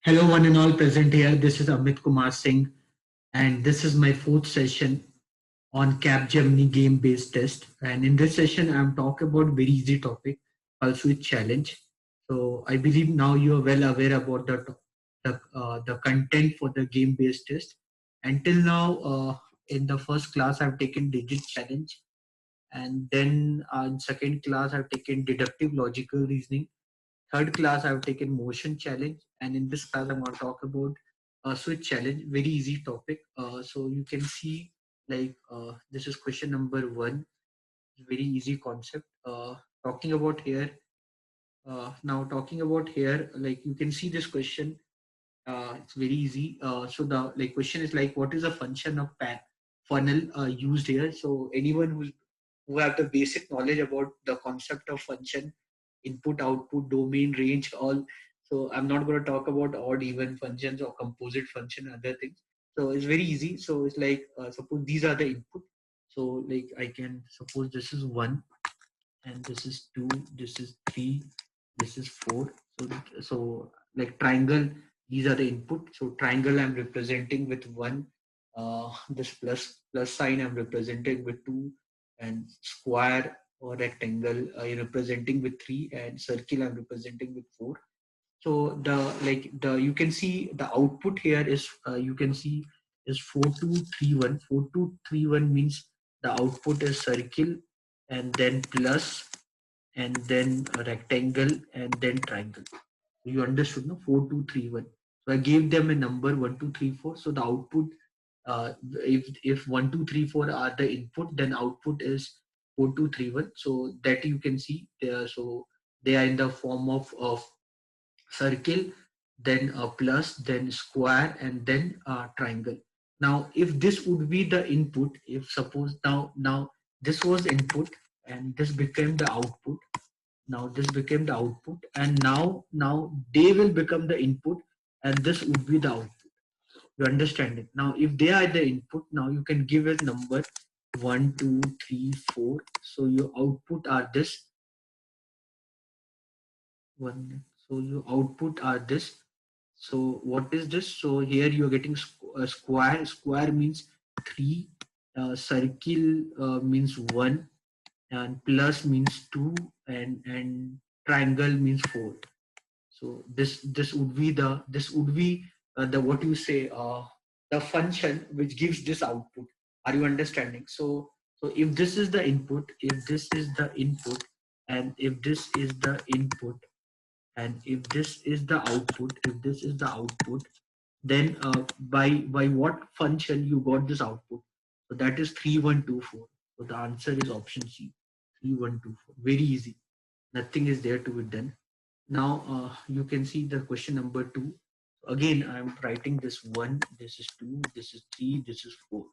Hello, one and all present here. This is Amit Kumar Singh, and this is my fourth session on Capgemini game-based test. And in this session, I'm talking about very easy topic, pulse width challenge. So I believe now you are well aware about the content for the game-based test. Until now, in the first class, I've taken digit challenge, and then in second class, I've taken deductive logical reasoning. Third class, I've taken motion challenge, and in this class, I'm going to talk about switch challenge. Very easy topic. So you can see, this is question number one. Very easy concept. Talking about here. Now talking about here, like you can see this question. It's very easy. So the question is like, what is a function of funnel used here? So anyone who have the basic knowledge about the concept of function, input, output, domain, range, all. So I'm not going to talk about odd, even functions or composite function, and other things. So it's very easy. So it's like suppose these are the input. So like I can suppose this is one, and this is two, this is three, this is four. So like triangle, these are the input. So triangle I'm representing with one. This plus sign I'm representing with two, and square or rectangle I'm representing with three, and circle I'm representing with four. So the you can see the output here is you can see is 4231. 4231 means the output is circle, and then plus, and then a rectangle, and then triangle. You understood, no? 4231. So I gave them a number 1234. So the output, if 1234 are the input, then output is 4231. So that you can see there. So they are in the form of circle, then a plus, then square, and then a triangle. Now, if this would be the input, if suppose now this was input and this became the output. Now this became the output, and now they will become the input, and this would be the output. You understand it? Now, if they are the input, now you can give a number one, two, three, four. So your output are this one. So your output are this. So what is this? So here you are getting a square. Square means three. Circle means one, and plus means two, and triangle means four. So this would be the what you say the function which gives this output. Are you understanding? So if this is the input, if this is the input, and if this is the input, and if this is the output, if this is the output, then by what function you got this output? So that is 3124. So the answer is option C, 3124. Very easy. Nothing is there to be done. Now you can see the question number two. Again, I'm writing this one, this is two, this is three, this is four.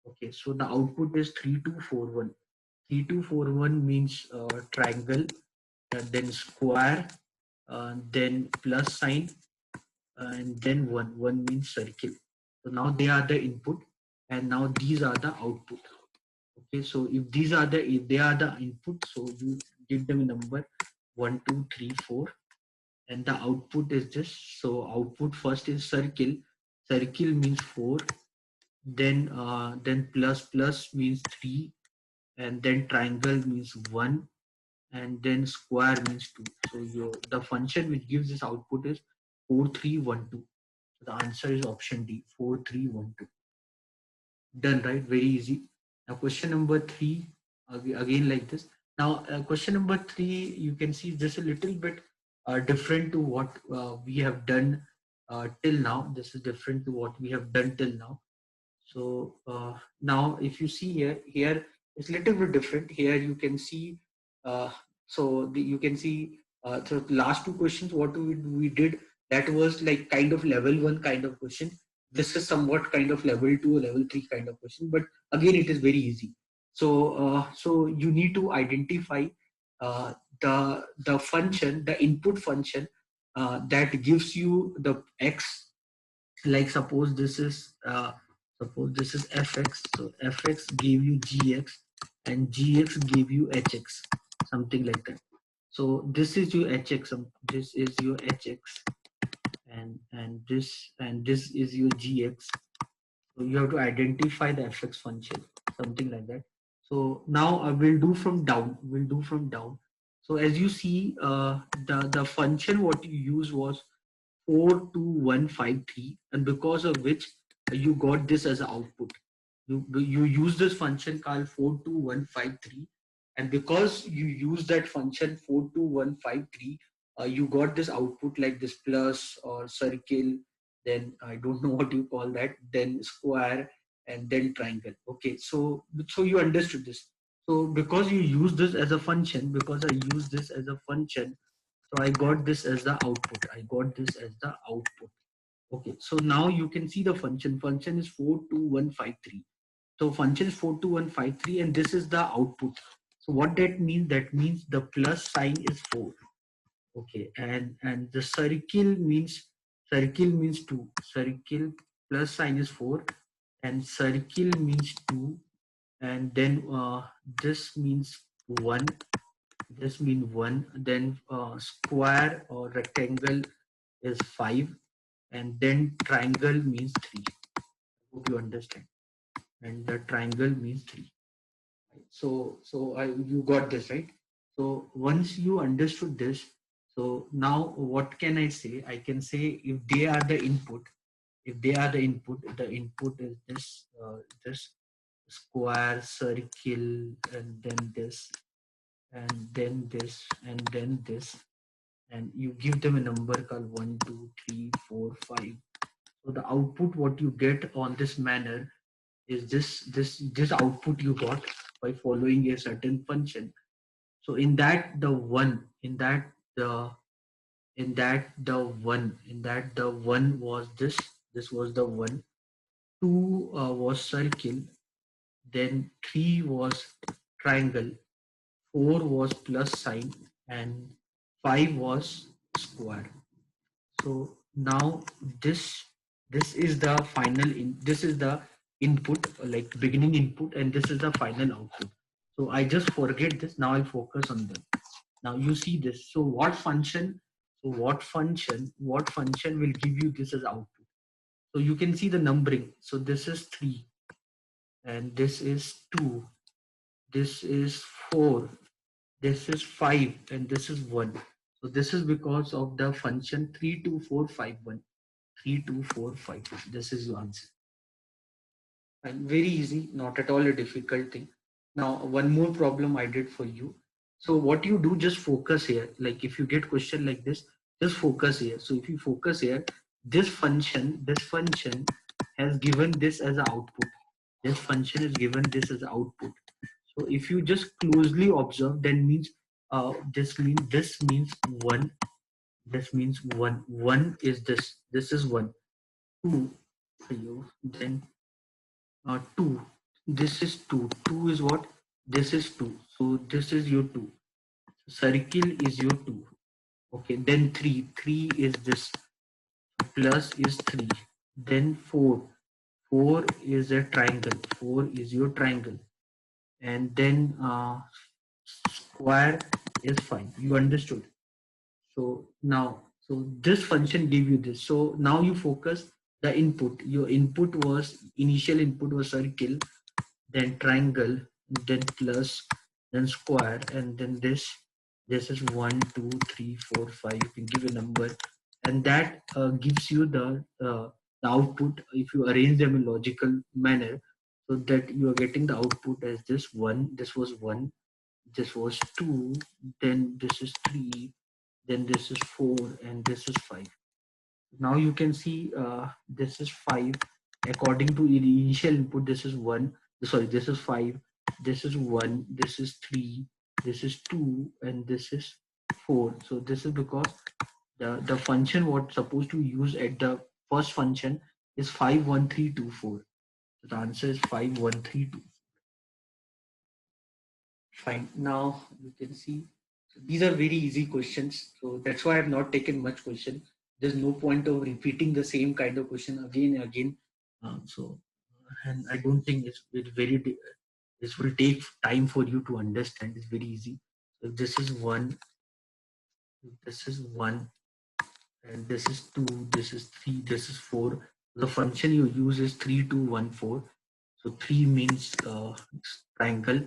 Okay, so the output is 3241. 3241 means triangle, then square, then plus sign, and then one. One means circle. So now they are the input, and now these are the output. Okay, so if they are the input, so you give them a number one, two, three, four, and the output is this. So output first is circle. Circle means four. Then plus means three, and then triangle means one, and then square means two. So the function which gives this output is 4312. So the answer is option D, 4312. Done, right? Very easy. Now question number three, again like this. Now question number three, you can see this a little bit different to what we have done till now. This is different to what we have done till now. So now if you see here it's a little bit different. Here you can see, you can see, so the last two questions, what we did, that was like kind of level one kind of question. This is somewhat kind of level two or level three kind of question, but again it is very easy. So you need to identify the function, the input function that gives you the x. Like suppose this is fx. So fx gave you gx, and gx gave you hx, something like that. So this is your hx, this is your hx, and this is your gx. So you have to identify the fx function, something like that. So now we'll do from down. So as you see, the function what you use was 42153, and because of which you got this as an output. You use this function called 42153, and because you use that function 42153, you got this output like this plus or circle, then I don't know what you call that, then square, and then triangle. Okay, so you understood this. So because you use this as a function, because I use this as a function, so I got this as the output. Okay, so now you can see the function. Function is 42153. So function is 42153, and this is the output. So what that means? That means the plus sign is 4. Okay, and the circle means 2. Circle plus sign is 4, and circle means 2, and then this means 1. This means 1. Then square or rectangle is 5, and then triangle means 3. Hope you understand. And the triangle means 3. So you got this, right? So once you understood this, so now what can I say? I can say if they are the input, the input is this square, circle, and then this, and then this, and then this, and you give them a number called 1, 2, 3, 4, 5. So the output what you get on this manner is this output you got by following a certain function. So in that the one in that the one was this was the one. Two was circle, then three was triangle, four was plus sign, and five was square. So now this this is the this is the input, like beginning input, and this is the final output. So I just forget this. Now I'll focus on them. Now you see this. So what function will give you this as output? So you can see the numbering. So this is 3, and this is 2, this is 4, this is 5, and this is 1. So this is because of the function 32451. 32451. This is your answer. And very easy, not at all a difficult thing. Now one more problem I did for you. So what you do, just focus here. Like if you get question like this, just focus here. So if you focus here, this function has given this as an output. This function is given this as output. So if you just closely observe, then means this means one. This means one. One is this. This is one. Two for you. Then 2. This is 2. 2 is what? This is 2. So this is your 2. Circle is your 2. Okay. Then 3. 3 is this. Plus is 3. Then 4. 4 is a triangle. 4 is your triangle. And then square is 5. You understood? So now, so this function give you this. So now you focus the input. Your input was, initial input was circle, then triangle, then plus, then square, and then this is 1, 2, 3, 4, 5. You can give a number, and that gives you the output if you arrange them in logical manner, so that you are getting the output as this one. This was 1, this was 2, then this is 3, then this is 4, and this is 5. Now you can see this is 5 according to the initial input. This is 1, sorry, this is 5, this is 1, this is 3, this is 2, and this is 4. So this is because the function what supposed to use at the first function is 51324. So the answer is 51324. Fine. Now you can see, so these are very easy questions. So that's why I have not taken much question. There's no point of repeating the same kind of question again and again. And I don't think it's very, this will take time for you to understand. It's very easy. So this is one, this is one, and this is 2, this is 3, this is 4. The function you use is 3, 2, 1, 4. So 3 means triangle,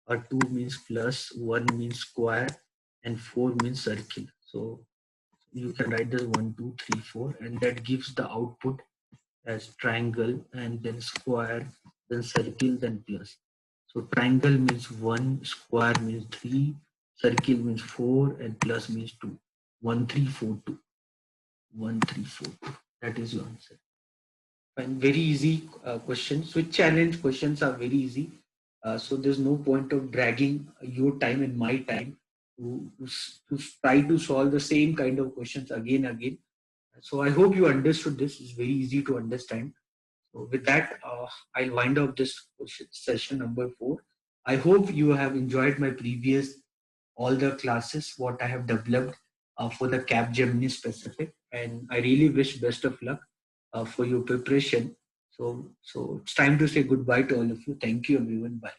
2 means plus, 1 means square, and 4 means circle. So you can write this 1, 2, 3, 4, and that gives the output as triangle, and then square, then circle, then plus. So triangle means 1, square means 3, circle means 4, and plus means 2. 1342. 1342. That is your answer. And very easy questions. Switch challenge questions are very easy. So there's no point of dragging your time and my time to try to solve the same kind of questions again. So I hope you understood this. It's very easy to understand. So with that, I'll wind up this session number 4. I hope you have enjoyed my previous all the classes what I have developed for the Capgemini specific, and I really wish best of luck for your preparation. So it's time to say goodbye to all of you. Thank you, everyone. Bye.